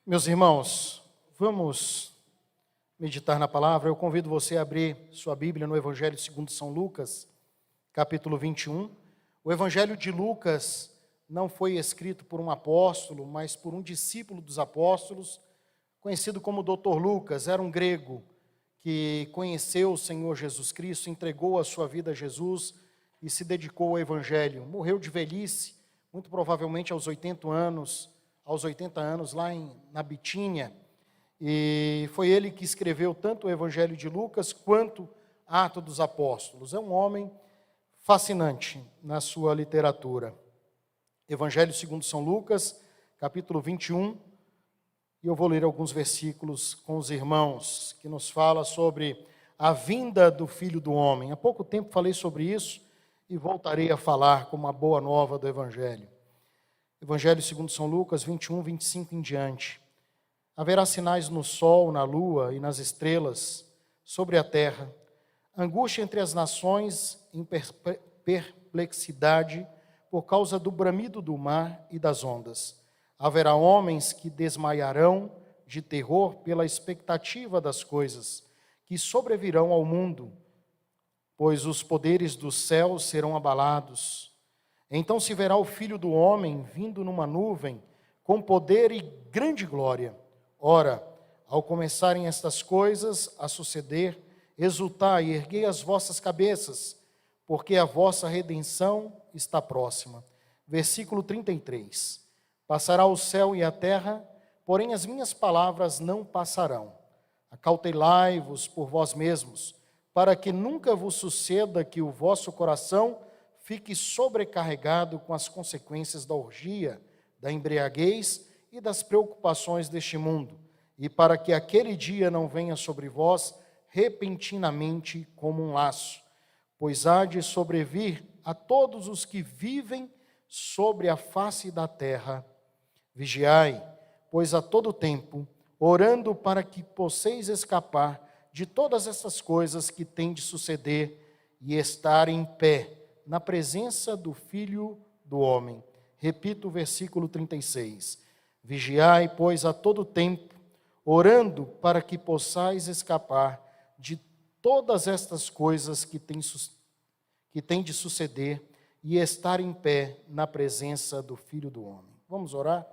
Meus irmãos, vamos meditar na palavra. Eu convido você a abrir sua Bíblia no Evangelho segundo São Lucas, capítulo 21. O Evangelho de Lucas não foi escrito por um apóstolo, mas por um discípulo dos apóstolos, conhecido como Dr. Lucas. Era um grego que conheceu o Senhor Jesus Cristo, entregou a sua vida a Jesus e se dedicou ao Evangelho. Morreu de velhice, muito provavelmente aos 80 anos, lá na Bitínia, e foi ele que escreveu tanto o Evangelho de Lucas quanto Atos dos Apóstolos. É um homem fascinante na sua literatura. Evangelho segundo São Lucas, capítulo 21, e eu vou ler alguns versículos com os irmãos, que nos fala sobre a vinda do Filho do Homem. Há pouco tempo falei sobre isso e voltarei a falar como uma boa nova do Evangelho. Evangelho segundo São Lucas 21, 25 em diante. Haverá sinais no sol, na lua e nas estrelas, sobre a terra, angústia entre as nações em perplexidade por causa do bramido do mar e das ondas. Haverá homens que desmaiarão de terror pela expectativa das coisas que sobrevirão ao mundo, pois os poderes dos céus serão abalados. Então se verá o Filho do Homem vindo numa nuvem, com poder e grande glória. Ora, ao começarem estas coisas a suceder, exultai e erguei as vossas cabeças, porque a vossa redenção está próxima. Versículo 33. Passará o céu e a terra, porém as minhas palavras não passarão. Acautelai-vos por vós mesmos, para que nunca vos suceda que o vosso coração fique sobrecarregado com as consequências da orgia, da embriaguez e das preocupações deste mundo, e para que aquele dia não venha sobre vós repentinamente como um laço, pois há de sobrevir a todos os que vivem sobre a face da terra. Vigiai, pois a todo tempo, orando para que possais escapar de todas essas coisas que têm de suceder e estar em pé na presença do Filho do Homem. Repito o versículo 36. Vigiai, pois, a todo tempo, orando para que possais escapar de todas estas coisas que têm de suceder e estar em pé na presença do Filho do Homem. Vamos orar?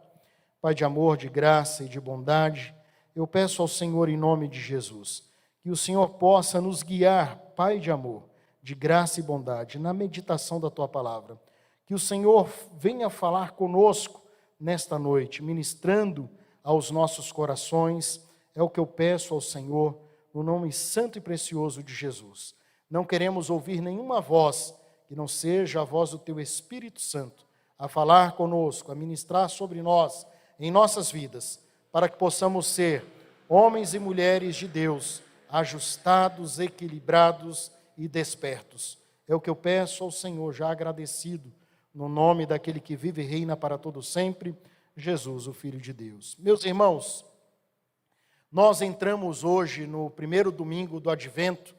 Pai de amor, de graça e de bondade, eu peço ao Senhor em nome de Jesus, que o Senhor possa nos guiar, Pai de amor, de graça e bondade, na meditação da Tua palavra. Que o Senhor venha falar conosco nesta noite, ministrando aos nossos corações. É o que eu peço ao Senhor, no nome santo e precioso de Jesus. Não queremos ouvir nenhuma voz que não seja a voz do Teu Espírito Santo, a falar conosco, a ministrar sobre nós, em nossas vidas, para que possamos ser homens e mulheres de Deus, ajustados, equilibrados e despertos. É o que eu peço ao Senhor, já agradecido, no nome daquele que vive e reina para todo sempre, Jesus, o Filho de Deus. Meus irmãos, nós entramos hoje no primeiro domingo do Advento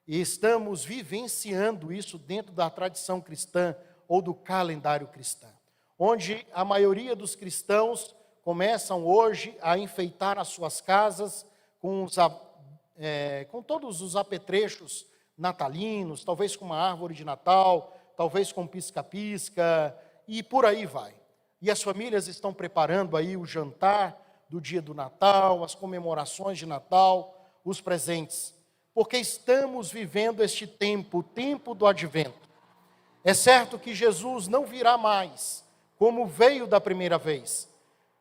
e estamos vivenciando isso dentro da tradição cristã ou do calendário cristão, onde a maioria dos cristãos começam hoje a enfeitar as suas casas com todos os apetrechos natalinos, talvez com uma árvore de Natal, talvez com pisca-pisca, e por aí vai. E as famílias estão preparando aí o jantar do dia do Natal, as comemorações de Natal, os presentes, porque estamos vivendo este tempo, o tempo do Advento. É certo que Jesus não virá mais, como veio da primeira vez,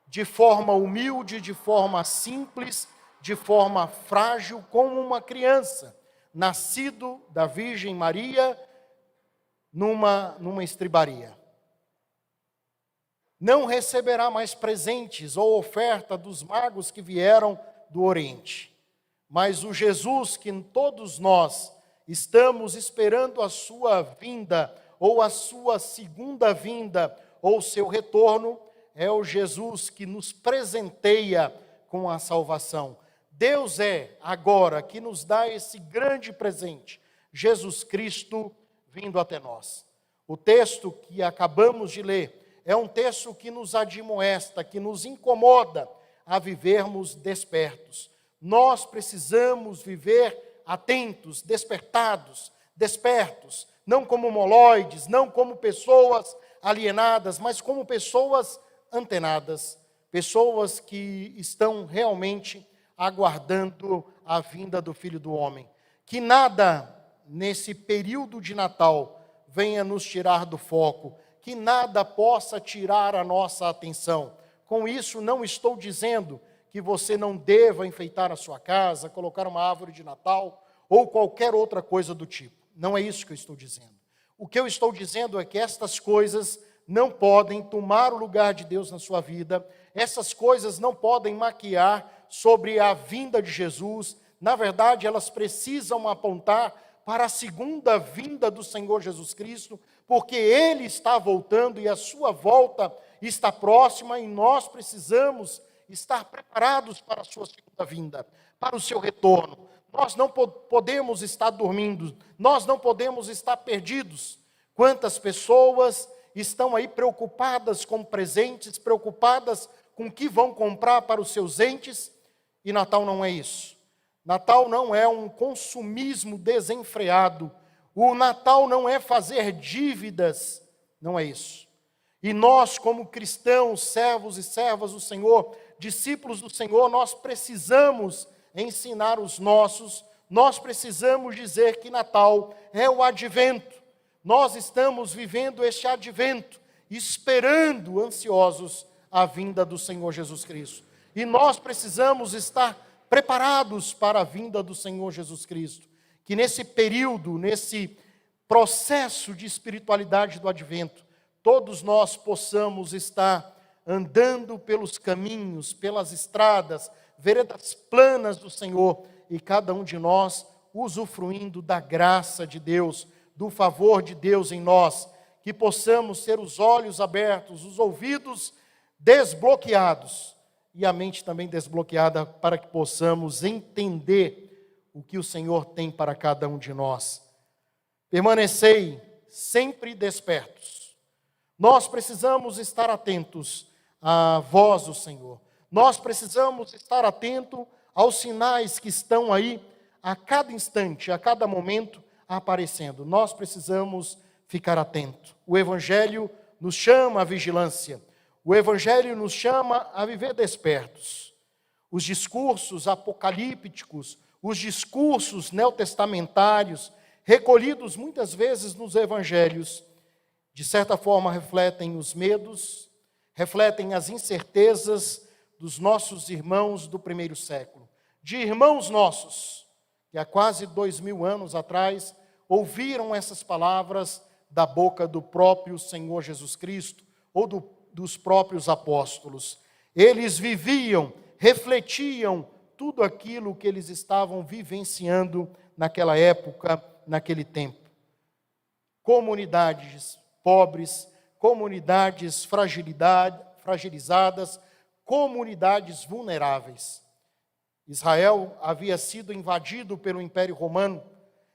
de forma humilde, de forma simples, de forma frágil, como uma criança, nascido da Virgem Maria numa estribaria. Não receberá mais presentes ou oferta dos magos que vieram do Oriente. Mas o Jesus que todos nós estamos esperando a sua vinda, ou a sua segunda vinda, ou seu retorno, é o Jesus que nos presenteia com a salvação. Deus é agora que nos dá esse grande presente, Jesus Cristo vindo até nós. O texto que acabamos de ler é um texto que nos admoesta, que nos incomoda a vivermos despertos. Nós precisamos viver atentos, despertados, despertos, não como moloides, não como pessoas alienadas, mas como pessoas antenadas, pessoas que estão realmente aguardando a vinda do Filho do Homem. Que nada nesse período de Natal venha nos tirar do foco, que nada possa tirar a nossa atenção. Com isso, não estou dizendo que você não deva enfeitar a sua casa, colocar uma árvore de Natal ou qualquer outra coisa do tipo. Não é isso que eu estou dizendo. O que eu estou dizendo é que estas coisas não podem tomar o lugar de Deus na sua vida, essas coisas não podem maquiar sobre a vinda de Jesus. Na verdade, elas precisam apontar para a segunda vinda do Senhor Jesus Cristo, porque Ele está voltando e a sua volta está próxima e nós precisamos estar preparados para a sua segunda vinda, para o seu retorno. Nós não podemos estar dormindo, nós não podemos estar perdidos. Quantas pessoas estão aí preocupadas com presentes, preocupadas com o que vão comprar para os seus entes, e Natal não é isso. Natal não é um consumismo desenfreado. O Natal não é fazer dívidas, não é isso. E nós, como cristãos, servos e servas do Senhor, discípulos do Senhor, nós precisamos ensinar os nossos, nós precisamos dizer que Natal é o advento. Nós estamos vivendo este advento, esperando, ansiosos, a vinda do Senhor Jesus Cristo. E nós precisamos estar preparados para a vinda do Senhor Jesus Cristo. Que nesse período, nesse processo de espiritualidade do advento, todos nós possamos estar andando pelos caminhos, pelas estradas, veredas planas do Senhor, e cada um de nós usufruindo da graça de Deus, do favor de Deus em nós, que possamos ter os olhos abertos, os ouvidos desbloqueados e a mente também desbloqueada para que possamos entender o que o Senhor tem para cada um de nós. Permanecei sempre despertos. Nós precisamos estar atentos à voz do Senhor. Nós precisamos estar atentos aos sinais que estão aí a cada instante, a cada momento aparecendo. Nós precisamos ficar atentos. O Evangelho nos chama à vigilância. O Evangelho nos chama a viver despertos. Os discursos apocalípticos, os discursos neotestamentários, recolhidos muitas vezes nos Evangelhos, de certa forma refletem os medos, refletem as incertezas dos nossos irmãos do primeiro século. De irmãos nossos, que há quase 2000 anos atrás, ouviram essas palavras da boca do próprio Senhor Jesus Cristo, ou dos próprios apóstolos. Eles viviam, refletiam tudo aquilo que eles estavam vivenciando naquela época, naquele tempo. Comunidades pobres, comunidades fragilizadas, comunidades vulneráveis. Israel havia sido invadido pelo Império Romano,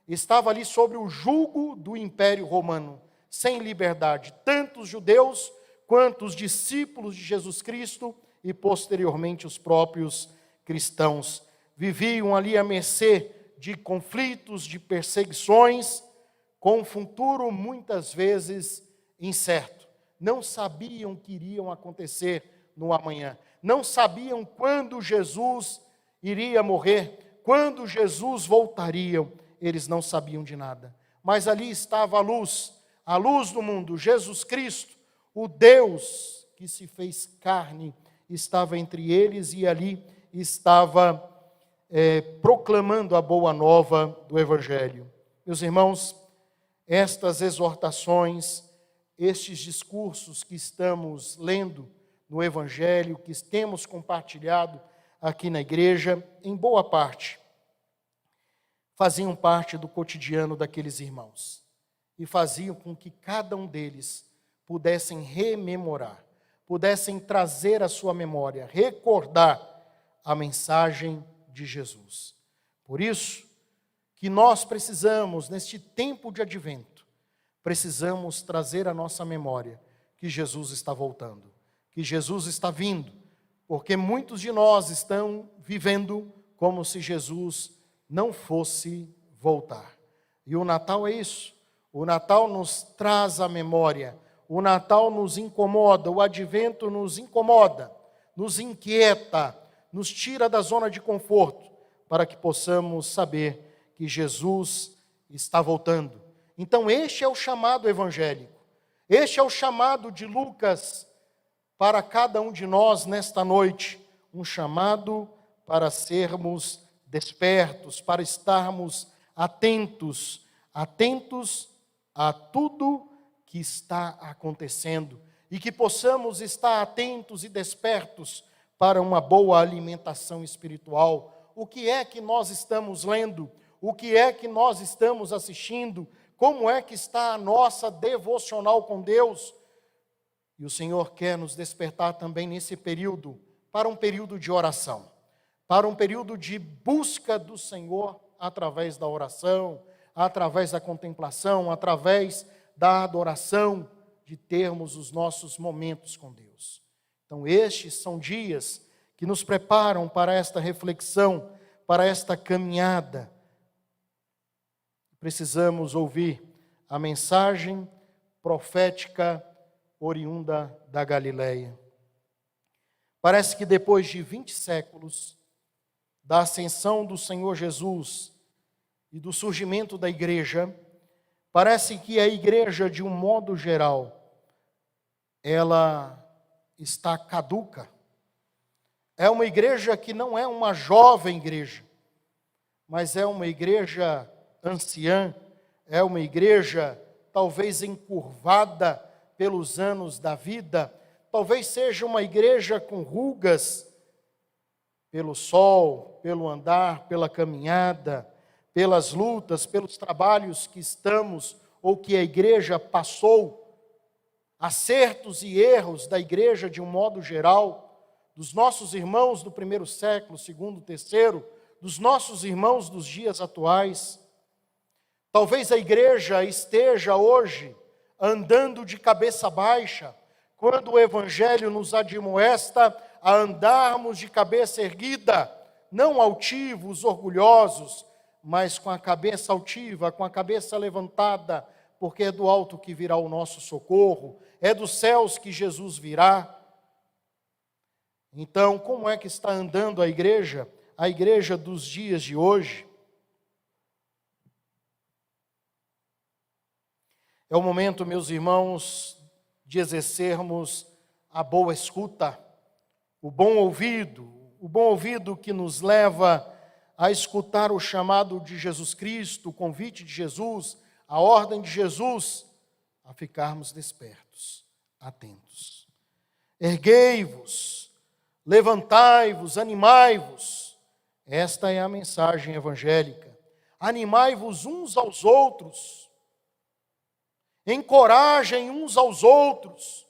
estava ali sob o jugo do Império Romano, sem liberdade, tanto os judeus quanto os discípulos de Jesus Cristo e posteriormente os próprios cristãos. Viviam ali à mercê de conflitos, de perseguições, com um futuro muitas vezes incerto. Não sabiam o que iriam acontecer no amanhã. Não sabiam quando Jesus iria morrer, quando Jesus voltaria. Eles não sabiam de nada. Mas ali estava a luz do mundo, Jesus Cristo, o Deus que se fez carne, estava entre eles e ali estava proclamando a boa nova do Evangelho. Meus irmãos, estas exortações, estes discursos que estamos lendo no Evangelho, que temos compartilhado aqui na igreja, em boa parte, faziam parte do cotidiano daqueles irmãos e faziam com que cada um deles pudessem rememorar, pudessem trazer à sua memória, recordar a mensagem de Jesus. Por isso que nós precisamos, neste tempo de advento, precisamos trazer à nossa memória que Jesus está voltando, que Jesus está vindo porque muitos de nós estão vivendo como se Jesus não fosse voltar. E o Natal é isso. O Natal nos traz à memória, o Natal nos incomoda, o Advento nos incomoda, nos inquieta, nos tira da zona de conforto, para que possamos saber que Jesus está voltando. Então este é o chamado evangélico, este é o chamado de Lucas para cada um de nós nesta noite, um chamado para sermos despertos, para estarmos atentos a tudo que está acontecendo e que possamos estar atentos e despertos para uma boa alimentação espiritual. O que é que nós estamos lendo? O que é que nós estamos assistindo? Como é que está a nossa devocional com Deus? E o Senhor quer nos despertar também nesse período, para um período de oração, para um período de busca do Senhor através da oração, através da contemplação, através da adoração, de termos os nossos momentos com Deus. Então estes são dias que nos preparam para esta reflexão, para esta caminhada. Precisamos ouvir a mensagem profética oriunda da Galileia. Parece que depois de 20 séculos da ascensão do Senhor Jesus e do surgimento da igreja, parece que a igreja, de um modo geral, ela está caduca. É uma igreja que não é uma jovem igreja, mas é uma igreja anciã, é uma igreja talvez encurvada pelos anos da vida, talvez seja uma igreja com rugas pelo sol, pelo andar, pela caminhada, pelas lutas, pelos trabalhos que estamos ou que a igreja passou, acertos e erros da igreja de um modo geral, dos nossos irmãos do primeiro século, segundo, terceiro, dos nossos irmãos dos dias atuais. Talvez a igreja esteja hoje andando de cabeça baixa, quando o Evangelho nos admoesta a andarmos de cabeça erguida, não altivos, orgulhosos, mas com a cabeça altiva, com a cabeça levantada, porque é do alto que virá o nosso socorro, é dos céus que Jesus virá. Então, como é que está andando a igreja dos dias de hoje? É o momento, meus irmãos, de exercermos a boa escuta, o bom ouvido que nos leva a escutar o chamado de Jesus Cristo, o convite de Jesus, a ordem de Jesus, a ficarmos despertos, atentos. Erguei-vos, levantai-vos, animai-vos. Esta é a mensagem evangélica. Animai-vos uns aos outros. Encorajem uns aos outros.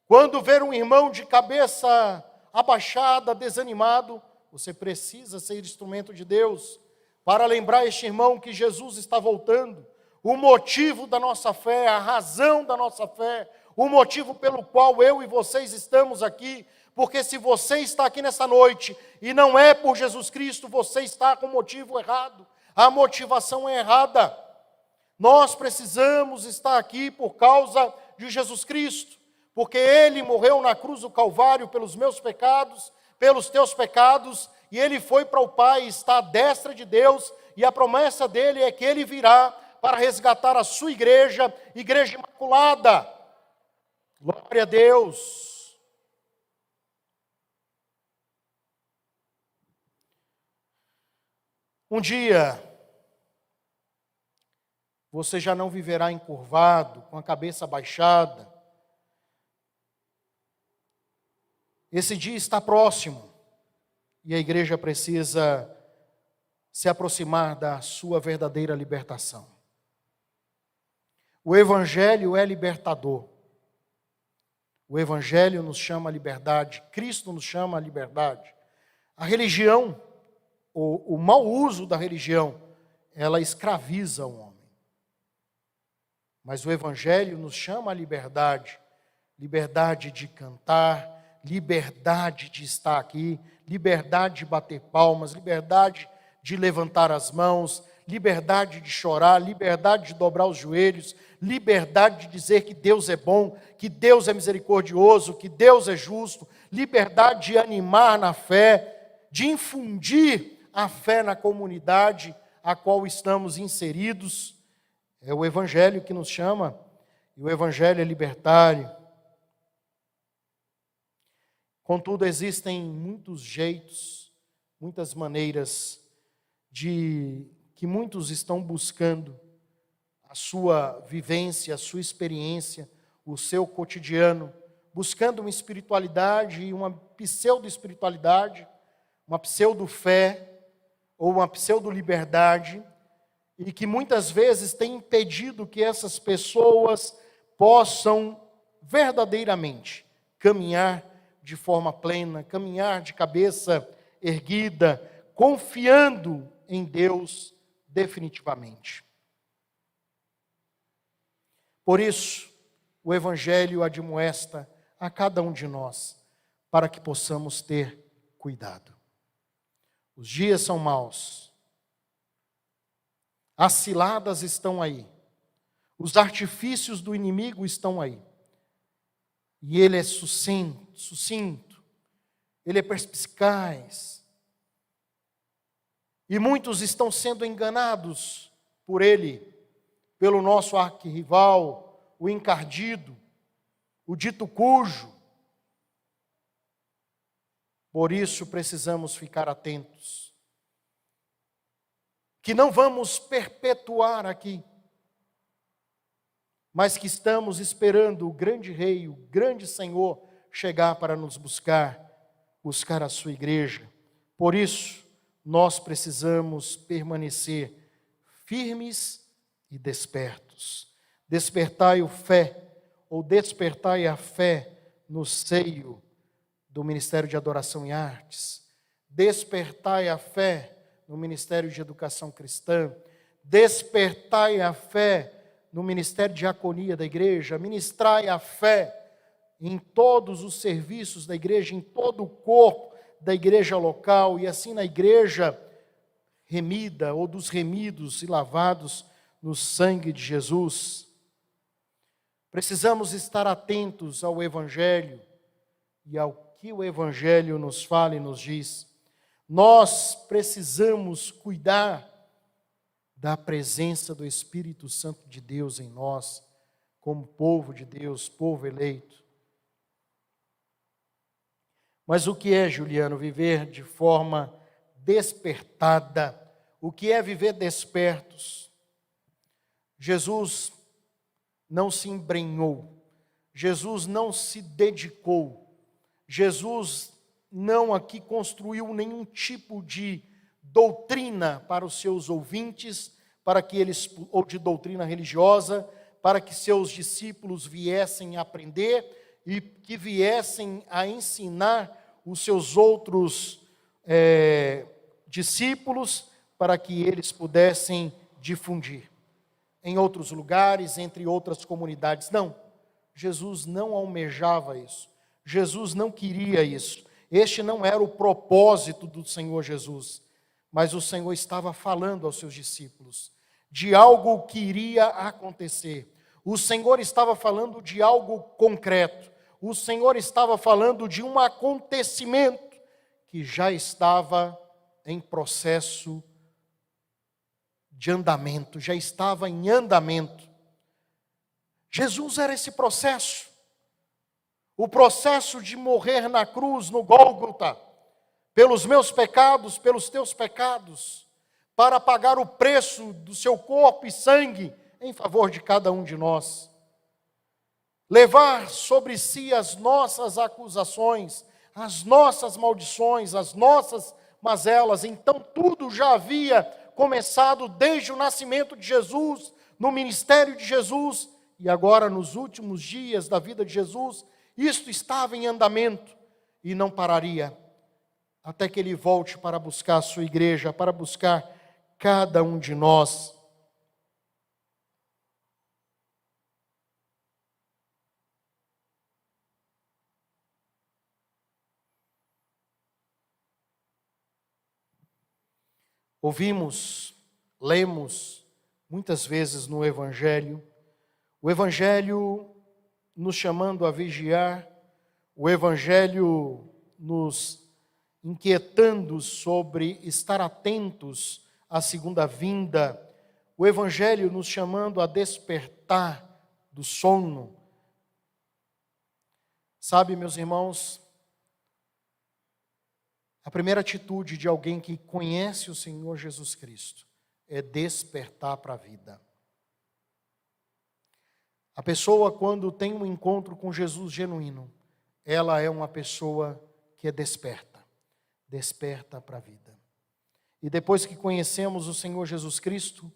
Quando ver um irmão de cabeça abaixada, desanimado, você precisa ser instrumento de Deus para lembrar este irmão que Jesus está voltando. O motivo da nossa fé, a razão da nossa fé, o motivo pelo qual eu e vocês estamos aqui. Porque se você está aqui nessa noite e não é por Jesus Cristo, você está com o motivo errado. A motivação é errada. Nós precisamos estar aqui por causa de Jesus Cristo, porque Ele morreu na cruz do Calvário pelos meus pecados, pelos teus pecados, e Ele foi para o Pai, está à destra de Deus, e a promessa dEle é que Ele virá para resgatar a sua igreja, igreja imaculada. Glória a Deus. Um dia, você já não viverá encurvado, com a cabeça baixada. Esse dia está próximo e a igreja precisa se aproximar da sua verdadeira libertação. O Evangelho é libertador. O Evangelho nos chama à liberdade, Cristo nos chama à liberdade. A religião, o mau uso da religião, ela escraviza o homem. Mas o Evangelho nos chama à liberdade, liberdade de cantar, liberdade de estar aqui, liberdade de bater palmas, liberdade de levantar as mãos, liberdade de chorar, liberdade de dobrar os joelhos, liberdade de dizer que Deus é bom, que Deus é misericordioso, que Deus é justo, liberdade de animar na fé, de infundir a fé na comunidade a qual estamos inseridos. É o Evangelho que nos chama, e o Evangelho é libertário. Contudo, existem muitos jeitos, muitas maneiras de que muitos estão buscando a sua vivência, a sua experiência, o seu cotidiano, buscando uma espiritualidade e uma pseudo-espiritualidade, uma pseudo-fé ou uma pseudo-liberdade, e que muitas vezes tem impedido que essas pessoas possam verdadeiramente caminhar de forma plena, caminhar de cabeça erguida, confiando em Deus definitivamente. Por isso, o Evangelho admoesta a cada um de nós, para que possamos ter cuidado. Os dias são maus, as ciladas estão aí, os artifícios do inimigo estão aí, e ele é sucinto, ele é perspicaz, e muitos estão sendo enganados por ele, pelo nosso arquirrival, o encardido, o dito cujo. Por isso precisamos ficar atentos, que não vamos perpetuar aqui, mas que estamos esperando o grande Rei, o grande Senhor chegar para nos buscar a sua igreja. Por isso, nós precisamos permanecer firmes e despertos. Despertai a fé no seio do Ministério de Adoração e Artes. Despertai a fé no Ministério de Educação Cristã. Despertai a fé no Ministério de Diaconia da igreja. Ministrai a fé em todos os serviços da igreja, em todo o corpo da igreja local, e assim na igreja remida, ou dos remidos e lavados no sangue de Jesus. Precisamos estar atentos ao Evangelho e ao que o Evangelho nos fala e nos diz. Nós precisamos cuidar da presença do Espírito Santo de Deus em nós, como povo de Deus, povo eleito. Mas o que é, Juliano, viver de forma despertada? O que é viver despertos? Jesus não se embrenhou, Jesus não se dedicou, Jesus não aqui construiu nenhum tipo de doutrina para os seus ouvintes, para que eles, ou de doutrina religiosa, para que seus discípulos viessem a aprender e que viessem a ensinar os seus outros discípulos, para que eles pudessem difundir em outros lugares, entre outras comunidades. Não, Jesus não almejava isso, Jesus não queria isso, este não era o propósito do Senhor Jesus, mas o Senhor estava falando aos seus discípulos de algo que iria acontecer. O Senhor estava falando de algo concreto, o Senhor estava falando de um acontecimento que já estava em processo de andamento, já estava em andamento. Jesus era esse processo, o processo de morrer na cruz, no Gólgota, pelos meus pecados, pelos teus pecados, para pagar o preço do seu corpo e sangue em favor de cada um de nós. Levar sobre si as nossas acusações, as nossas maldições, as nossas mazelas. Então tudo já havia começado desde o nascimento de Jesus, no ministério de Jesus, e agora nos últimos dias da vida de Jesus, isto estava em andamento e não pararia, até que Ele volte para buscar a sua igreja, para buscar cada um de nós. Ouvimos, lemos muitas vezes no Evangelho, o Evangelho nos chamando a vigiar, o Evangelho nos inquietando sobre estar atentos à segunda vinda, o Evangelho nos chamando a despertar do sono. Sabe, meus irmãos, a primeira atitude de alguém que conhece o Senhor Jesus Cristo é despertar para a vida. A pessoa, quando tem um encontro com Jesus genuíno, ela é uma pessoa que é desperta para a vida. E depois que conhecemos o Senhor Jesus Cristo,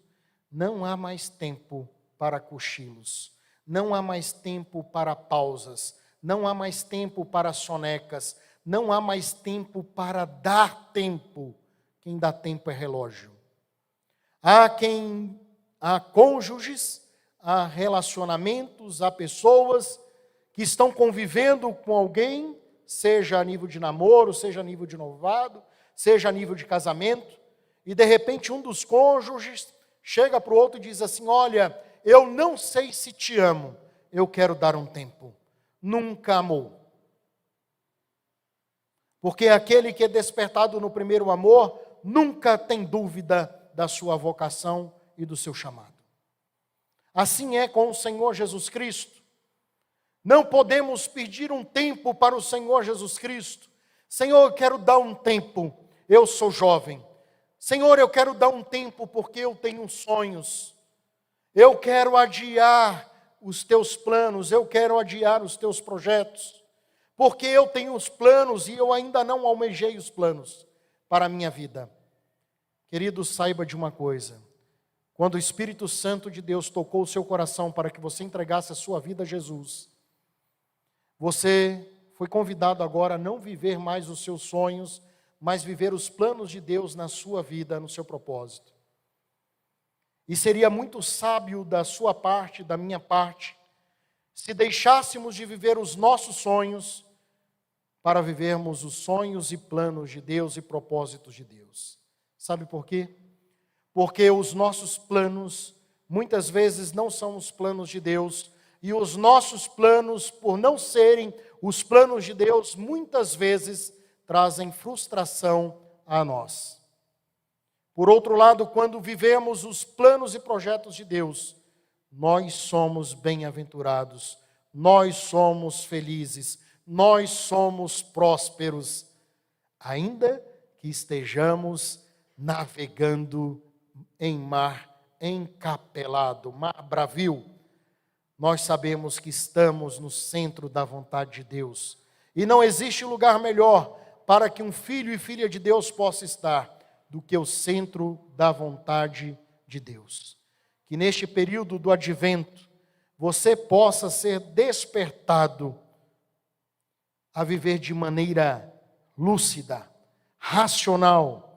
não há mais tempo para cochilos, não há mais tempo para pausas, não há mais tempo para sonecas, não há mais tempo para dar tempo. Quem dá tempo é relógio. Há cônjuges, há relacionamentos, há pessoas que estão convivendo com alguém, seja a nível de namoro, seja a nível de noivado, seja a nível de casamento, e de repente um dos cônjuges chega para o outro e diz assim: olha, eu não sei se te amo, eu quero dar um tempo. Nunca amou. Porque aquele que é despertado no primeiro amor, nunca tem dúvida da sua vocação e do seu chamado. Assim é com o Senhor Jesus Cristo. Não podemos pedir um tempo para o Senhor Jesus Cristo. Senhor, eu quero dar um tempo, eu sou jovem. Senhor, eu quero dar um tempo porque eu tenho sonhos. Eu quero adiar os teus planos, eu quero adiar os teus projetos. Porque eu tenho os planos e eu ainda não almejei os planos para a minha vida. Querido, saiba de uma coisa. Quando o Espírito Santo de Deus tocou o seu coração para que você entregasse a sua vida a Jesus, você foi convidado agora a não viver mais os seus sonhos, mas viver os planos de Deus na sua vida, no seu propósito. E seria muito sábio da sua parte, da minha parte, se deixássemos de viver os nossos sonhos para vivermos os sonhos e planos de Deus e propósitos de Deus. Sabe por quê? Porque os nossos planos, muitas vezes, não são os planos de Deus, e os nossos planos, por não serem os planos de Deus, muitas vezes trazem frustração a nós. Por outro lado, quando vivemos os planos e projetos de Deus, nós somos bem-aventurados, nós somos felizes, nós somos prósperos, ainda que estejamos navegando em mar encapelado, mar bravio. Nós sabemos que estamos no centro da vontade de Deus. E não existe lugar melhor para que um filho e filha de Deus possa estar do que o centro da vontade de Deus. Que neste período do advento, você possa ser despertado a viver de maneira lúcida, racional,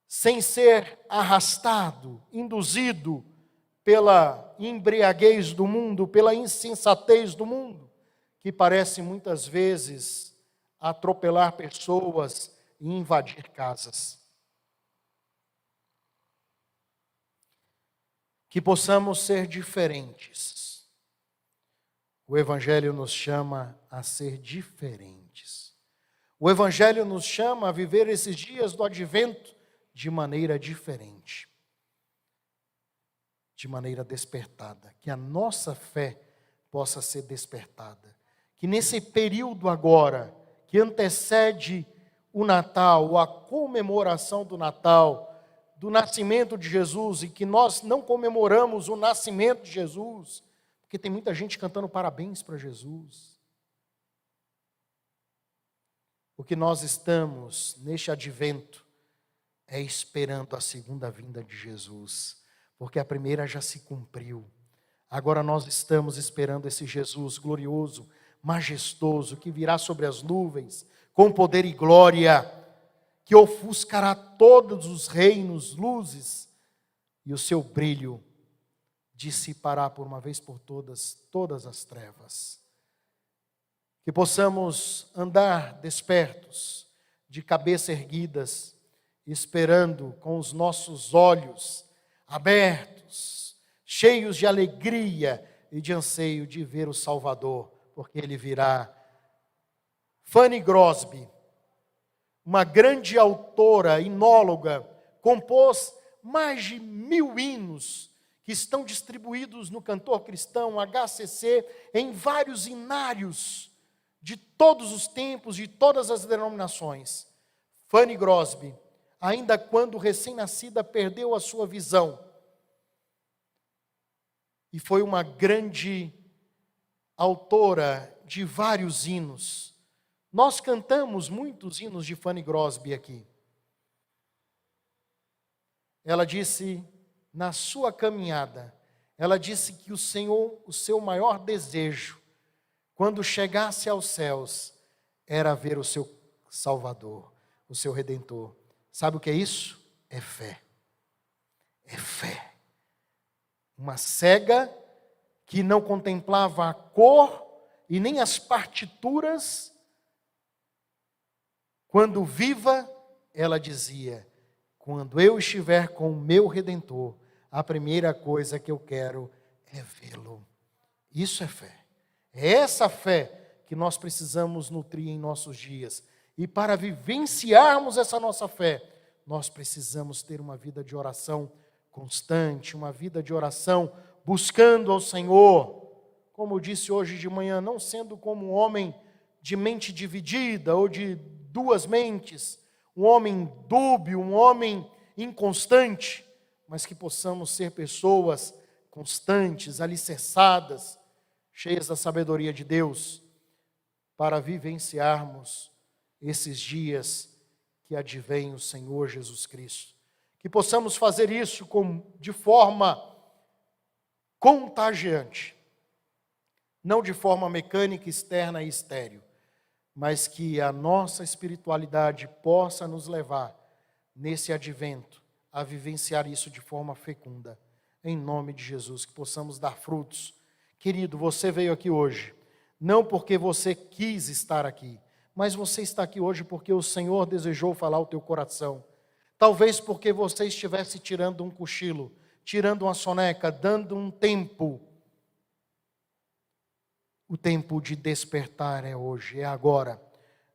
sem ser arrastado, induzido pela embriaguez do mundo, pela insensatez do mundo, que parece muitas vezes atropelar pessoas e invadir casas. Que possamos ser diferentes. O Evangelho nos chama a ser diferentes. O Evangelho nos chama a viver esses dias do advento de maneira diferente, de maneira despertada. Que a nossa fé possa ser despertada. Que nesse período agora, que antecede o Natal, a comemoração do Natal, do nascimento de Jesus, e que nós não comemoramos o nascimento de Jesus, porque tem muita gente cantando parabéns para Jesus. O que nós estamos neste advento é esperando a segunda vinda de Jesus, porque a primeira já se cumpriu. Agora nós estamos esperando esse Jesus glorioso, majestoso, que virá sobre as nuvens, com poder e glória, que ofuscará todos os reinos, luzes, e o seu brilho dissipará por uma vez por todas as trevas. Que possamos andar despertos, de cabeça erguidas, esperando com os nossos olhos abertos, cheios de alegria e de anseio de ver o Salvador, porque Ele virá. Fanny Crosby, uma grande autora, inóloga, compôs mais de 1000 hinos que estão distribuídos no Cantor Cristão, HCC, em vários inários de todos os tempos, de todas as denominações. Fanny Crosby, ainda quando recém-nascida, perdeu a sua visão. E foi uma grande autora de vários hinos. Nós cantamos muitos hinos de Fanny Crosby aqui. Ela disse, na sua caminhada, ela disse que o Senhor, o seu maior desejo, quando chegasse aos céus, era ver o seu Salvador, o seu Redentor. Sabe o que é isso? É fé. É fé. Uma cega que não contemplava a cor e nem as partituras. Quando viva, ela dizia, quando eu estiver com o meu Redentor, a primeira coisa que eu quero é vê-lo. Isso é fé. É essa fé que nós precisamos nutrir em nossos dias. E para vivenciarmos essa nossa fé, nós precisamos ter uma vida de oração constante, uma vida de oração buscando ao Senhor. Como eu disse hoje de manhã, não sendo como um homem de mente dividida ou de duas mentes, um homem dúbio, um homem inconstante, mas que possamos ser pessoas constantes, alicerçadas, cheias da sabedoria de Deus, para vivenciarmos esses dias que advém o Senhor Jesus Cristo. Que possamos fazer isso de forma contagiante, não de forma mecânica, externa e estéril, mas que a nossa espiritualidade possa nos levar, nesse advento, a vivenciar isso de forma fecunda. Em nome de Jesus, que possamos dar frutos. Querido, você veio aqui hoje, não porque você quis estar aqui, mas você está aqui hoje porque o Senhor desejou falar ao teu coração. Talvez porque você estivesse tirando um cochilo, tirando uma soneca, dando um tempo. O tempo de despertar é hoje, é agora.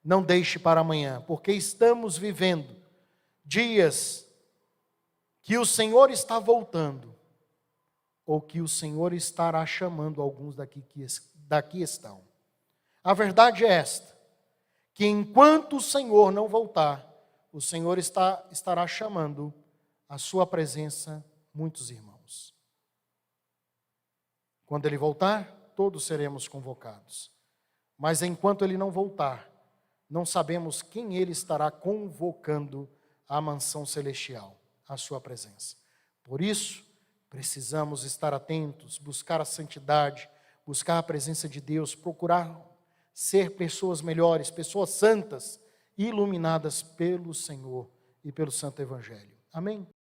Não deixe para amanhã, porque estamos vivendo dias que o Senhor está voltando, ou que o Senhor estará chamando alguns daqui estão. A verdade é esta, que enquanto o Senhor não voltar, o Senhor estará chamando à sua presença muitos irmãos. Quando Ele voltar, todos seremos convocados. Mas enquanto Ele não voltar, não sabemos quem Ele estará convocando à mansão celestial, à sua presença. Por isso, precisamos estar atentos, buscar a santidade, buscar a presença de Deus, procurar ser pessoas melhores, pessoas santas, iluminadas pelo Senhor e pelo Santo Evangelho. Amém?